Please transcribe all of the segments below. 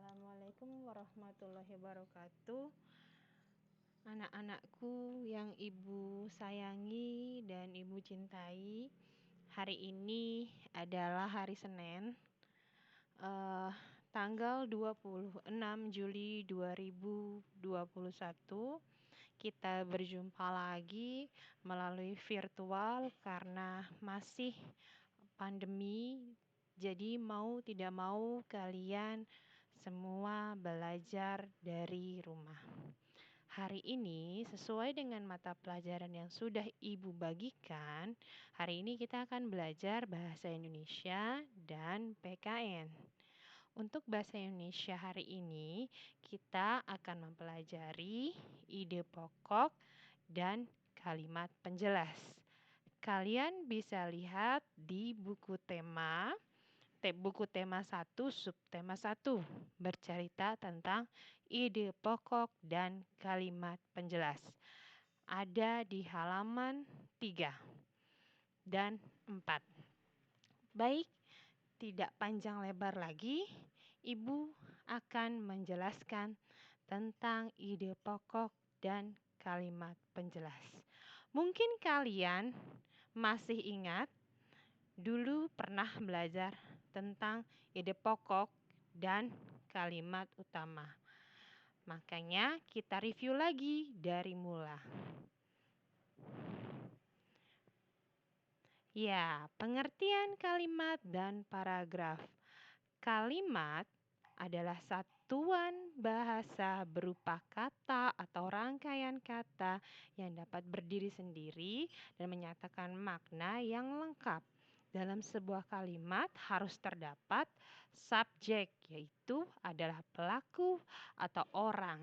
Assalamualaikum warahmatullahi wabarakatuh. Anak-anakku yang ibu sayangi dan ibu cintai, hari ini adalah hari Senin, tanggal 26 Juli 2021. Kita berjumpa lagi melalui virtual karena masih pandemi. Jadi mau tidak mau kalian semua belajar dari rumah. Hari ini sesuai dengan mata pelajaran yang sudah Ibu bagikan, hari ini kita akan belajar bahasa Indonesia dan PKN. Untuk bahasa Indonesia hari ini, kita akan mempelajari ide pokok dan kalimat penjelas. Kalian bisa lihat di buku tema 1, subtema 1, bercerita tentang ide pokok dan kalimat penjelas. Ada di halaman 3 dan 4. Baik, tidak panjang lebar lagi, Ibu akan menjelaskan tentang ide pokok dan kalimat penjelas. Mungkin kalian masih ingat dulu pernah belajar tentang ide pokok dan kalimat utama. Makanya kita review lagi dari mula. Ya, pengertian kalimat dan paragraf. Kalimat adalah satuan bahasa berupa kata atau rangkaian kata yang dapat berdiri sendiri dan menyatakan makna yang lengkap. Dalam sebuah kalimat harus terdapat subjek, yaitu adalah pelaku atau orang.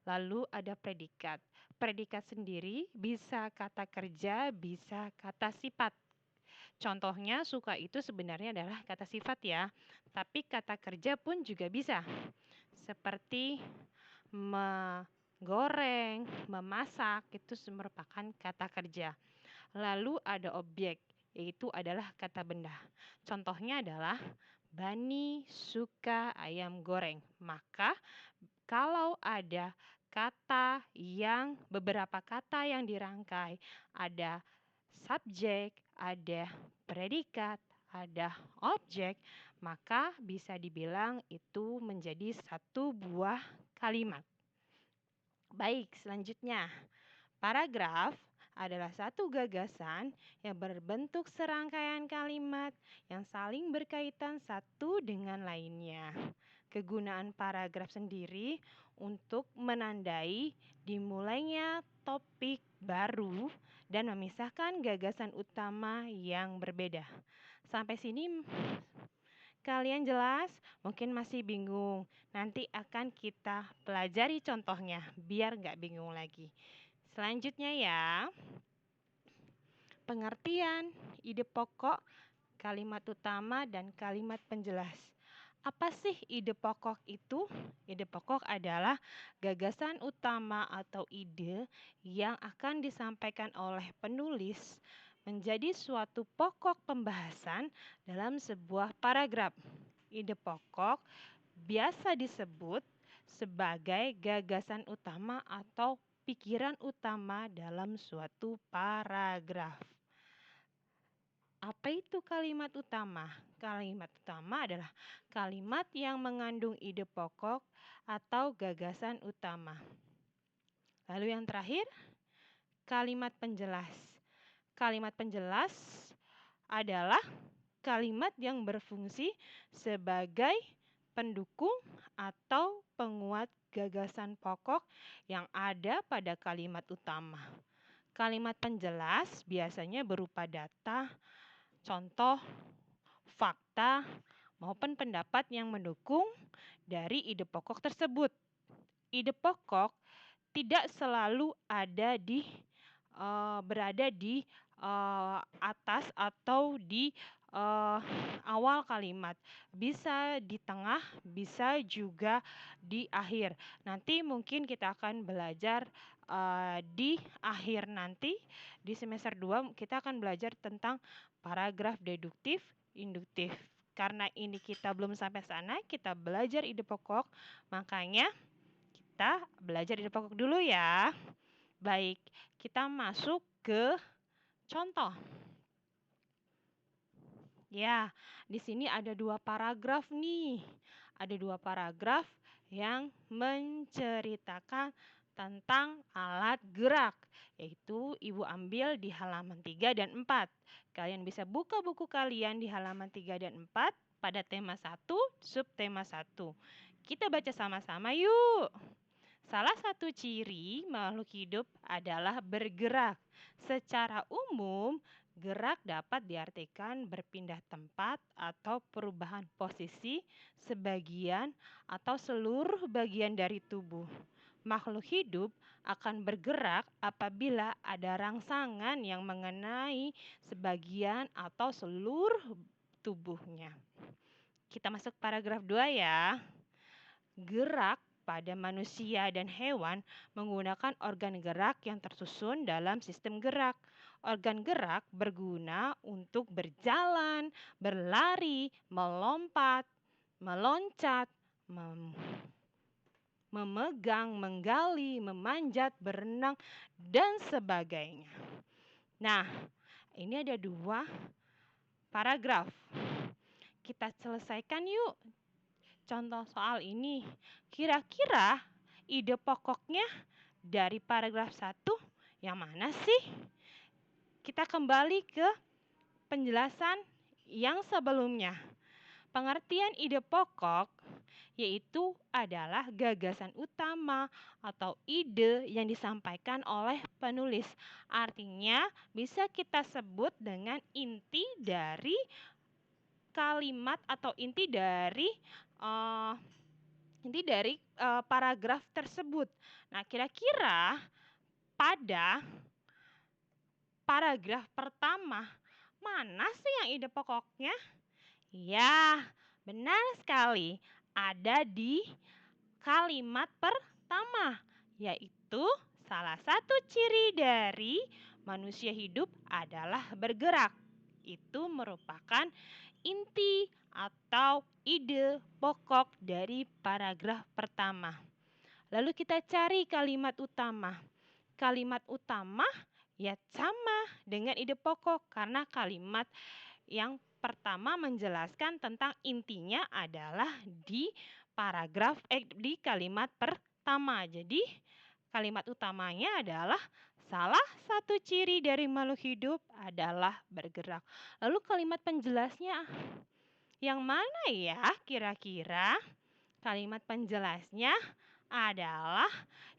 Lalu ada predikat. Predikat sendiri bisa kata kerja, bisa kata sifat. Contohnya suka itu sebenarnya adalah kata sifat ya, tapi kata kerja pun juga bisa. Seperti menggoreng, memasak, itu merupakan kata kerja. Lalu ada objek, yaitu adalah kata benda. Contohnya adalah Bani suka ayam goreng. Maka kalau ada beberapa kata yang dirangkai, ada subjek, ada predikat, ada objek, maka bisa dibilang itu menjadi satu buah kalimat. Baik, selanjutnya. Paragraf adalah satu gagasan yang berbentuk serangkaian kalimat yang saling berkaitan satu dengan lainnya. Kegunaan paragraf sendiri untuk menandai dimulainya topik baru dan memisahkan gagasan utama yang berbeda. Sampai sini kalian jelas? Mungkin masih bingung. Nanti akan kita pelajari contohnya biar nggak bingung lagi. Selanjutnya ya, pengertian ide pokok, kalimat utama, dan kalimat penjelas. Apa sih ide pokok itu? Ide pokok adalah gagasan utama atau ide yang akan disampaikan oleh penulis menjadi suatu pokok pembahasan dalam sebuah paragraf. Ide pokok biasa disebut sebagai gagasan utama atau pikiran utama dalam suatu paragraf. Apa itu kalimat utama? Kalimat utama adalah kalimat yang mengandung ide pokok atau gagasan utama. Lalu yang terakhir, kalimat penjelas. Kalimat penjelas adalah kalimat yang berfungsi sebagai pendukung atau penguat gagasan pokok yang ada pada kalimat utama. Kalimat penjelas biasanya berupa data, contoh, fakta, maupun pendapat yang mendukung dari ide pokok tersebut. Ide pokok tidak selalu berada di atas atau di awal kalimat, bisa di tengah, bisa juga di akhir. Nanti mungkin kita akan belajar di akhir nanti di semester 2 kita akan belajar tentang paragraf deduktif, induktif. karena ini kita belum sampai sana, kita belajar ide pokok, makanya kita belajar ide pokok dulu ya. Baik, kita masuk ke contoh. Ya, di sini ada 2 paragraf nih. Ada 2 paragraf yang menceritakan tentang alat gerak, yaitu Ibu ambil di halaman 3 dan 4. Kalian bisa buka buku kalian di halaman 3 dan 4 pada tema 1, subtema 1. Kita baca sama-sama yuk. Salah satu ciri makhluk hidup adalah bergerak. Secara umum, gerak dapat diartikan berpindah tempat atau perubahan posisi sebagian atau seluruh bagian dari tubuh. Makhluk hidup akan bergerak apabila ada rangsangan yang mengenai sebagian atau seluruh tubuhnya. Kita masuk paragraf 2 ya. Gerak pada manusia dan hewan menggunakan organ gerak yang tersusun dalam sistem gerak. Organ gerak berguna untuk berjalan, berlari, melompat, meloncat, memegang, menggali, memanjat, berenang, dan sebagainya. Nah, ini ada 2 paragraf. Kita selesaikan yuk contoh soal ini. Kira-kira ide pokoknya dari paragraf 1 yang mana sih? Kita kembali ke penjelasan yang sebelumnya. Pengertian ide pokok yaitu adalah gagasan utama atau ide yang disampaikan oleh penulis. Artinya bisa kita sebut dengan inti dari kalimat atau inti dari paragraf tersebut. Nah, kira-kira pada paragraf pertama mana sih yang ide pokoknya? Ya, benar sekali. Ada di kalimat pertama, yaitu salah satu ciri dari manusia hidup adalah bergerak. Itu merupakan inti atau ide pokok dari paragraf pertama. Lalu kita cari kalimat utama. Kalimat utama ya sama dengan ide pokok karena kalimat yang pertama menjelaskan tentang intinya adalah di di kalimat pertama. Jadi kalimat utamanya adalah salah satu ciri dari makhluk hidup adalah bergerak. Lalu kalimat penjelasnya yang mana ya kira-kira? Kalimat penjelasnya adalah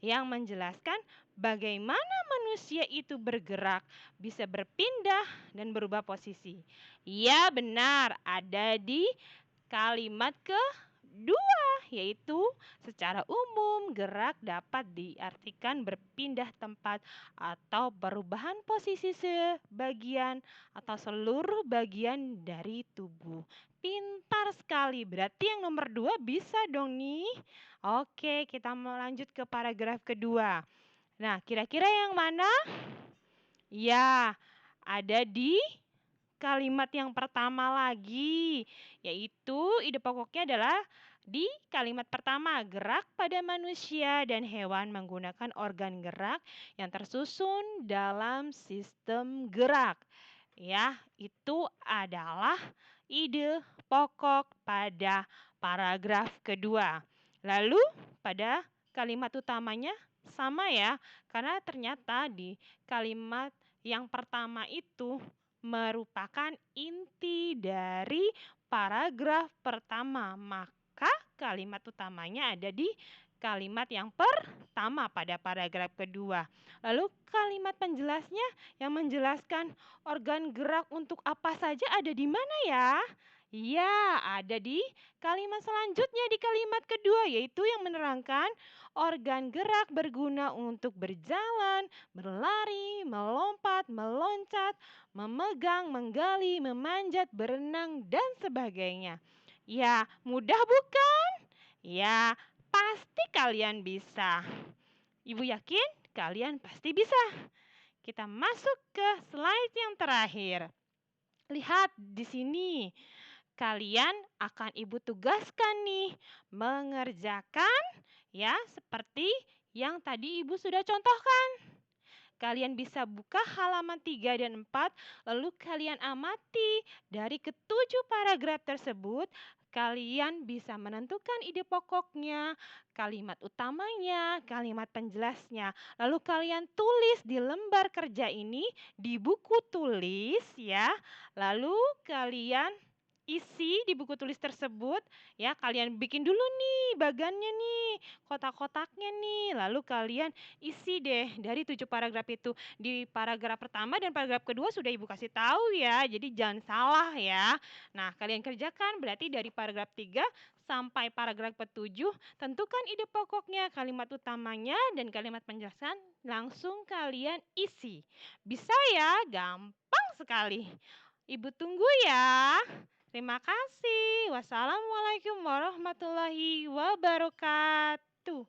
yang menjelaskan bagaimana manusia itu bergerak, bisa berpindah dan berubah posisi. Ya benar, ada di kalimat kedua, yaitu secara umum gerak dapat diartikan berpindah tempat atau perubahan posisi sebagian atau seluruh bagian dari tubuh. Pintar sekali, berarti yang nomor 2 bisa dong nih. Oke, kita melanjut ke paragraf kedua. Nah, kira-kira yang mana? Ya, ada di kalimat yang pertama lagi, yaitu ide pokoknya adalah di kalimat pertama, gerak pada manusia dan hewan menggunakan organ gerak yang tersusun dalam sistem gerak. Ya, itu adalah ide pokok pada paragraf kedua. Lalu pada kalimat utamanya sama ya, karena ternyata di kalimat yang pertama itu merupakan inti dari paragraf pertama. Maka kalimat utamanya ada di kalimat yang pertama pada paragraf kedua. Lalu kalimat penjelasnya yang menjelaskan organ gerak untuk apa saja ada di mana ya? Ya, ada di kalimat selanjutnya di kalimat kedua, yaitu yang menerangkan organ gerak berguna untuk berjalan, berlari, melompat, meloncat, memegang, menggali, memanjat, berenang, dan sebagainya. Ya, mudah bukan? Ya, pasti kalian bisa. Ibu yakin kalian pasti bisa. Kita masuk ke slide yang terakhir. Lihat di sini. Kalian akan Ibu tugaskan nih mengerjakan ya seperti yang tadi Ibu sudah contohkan. Kalian bisa buka halaman 3 dan 4, lalu kalian amati dari ketujuh paragraf tersebut, kalian bisa menentukan ide pokoknya, kalimat utamanya, kalimat penjelasnya. Lalu kalian tulis di lembar kerja ini di buku tulis ya. Lalu kalian isi di buku tulis tersebut ya, kalian bikin dulu nih bagannya nih, kotak-kotaknya nih. Lalu kalian isi deh dari 7 paragraf itu. Di paragraf pertama dan paragraf kedua sudah Ibu kasih tahu ya, jadi jangan salah ya. Nah, kalian kerjakan berarti dari paragraf 3 sampai paragraf ke-7, tentukan ide pokoknya, kalimat utamanya, dan kalimat penjelasan langsung kalian isi. Bisa ya, gampang sekali. Ibu tunggu ya. Terima kasih. Wassalamualaikum warahmatullahi wabarakatuh.